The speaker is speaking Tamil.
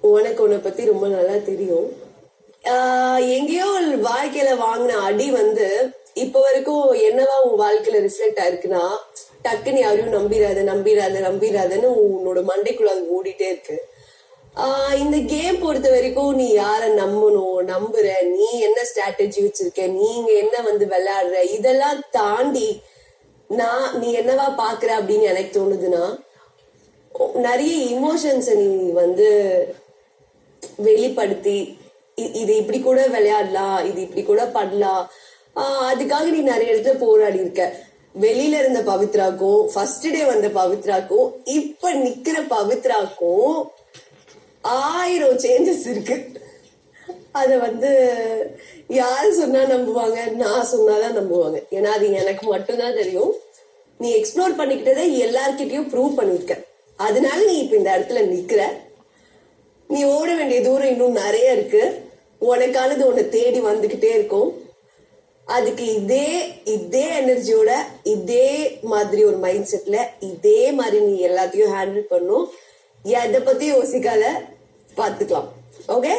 உனக்கு உன்னை பத்தி ரொம்ப நல்லா தெரியும். எங்கேயோ வாழ்க்கையில வாங்கின அடி இப்ப வரைக்கும் என்னவா உன் வாழ்க்கையில ரிஃப்ளெக்ட் ஆயிருக்குன்னா, டக்குன்னு யாரையும் நம்பிராதுன்னு உன்னோட மண்டைக்குள்ள அது ஓடிட்டே இருக்கு. இந்த கேம் பொறுத்த வரைக்கும் நீ யார நம்புற, நீ என்ன ஸ்ட்ராட்டஜி வச்சிருக்க, நீங்க என்ன விளையாடுற, இதெல்லாம் தாண்டி நீ என்னவா பாக்குற அப்படின்னு எனக்கு தோணுதுன்னா, நிறைய இமோஷன்ஸ நீ வெளிப்படுத்தி இது இப்படி கூட விளையாடலாம், இது இப்படி கூட பண்ணலாம், அதுக்காக நீ நிறைய இடத்துல போராடி இருக்க. வெளியில இருந்த பவித்ராக்கும் ஃபர்ஸ்ட் டே வந்த பவித்ராக்கும் இப்ப நிக்கிற பவித்ராக்கும் 1000 சேஞ்சஸ் இருக்கு. அத யாரு சொன்னா நம்புவாங்க, நான் சொன்னாதான் நம்புவாங்க. ஏன்னா அது எனக்கு மட்டும்தான் தெரியும். நீ எக்ஸ்ப்ளோர் பண்ணிக்கிட்டதை எல்லார்கிட்டயும் ப்ரூவ் பண்ணிருக்க. அதனால நீ இப்ப இந்த இடத்துல நிக்கிற. நீ ஓட வேண்டிய தூரம் இன்னும் நிறைய இருக்கு. உனக்கானது உன்னை தேடி வந்துகிட்டே இருக்கும். அதுக்கு இதே எனர்ஜியோட, இதே மாதிரி ஒரு மைண்ட் செட்ல, இதே மாதிரி நீ எல்லாத்தையும் ஹேண்டில் பண்ணும். எதை பத்தி யோசிக்காத, பாத்துக்கலாம். ஓகே.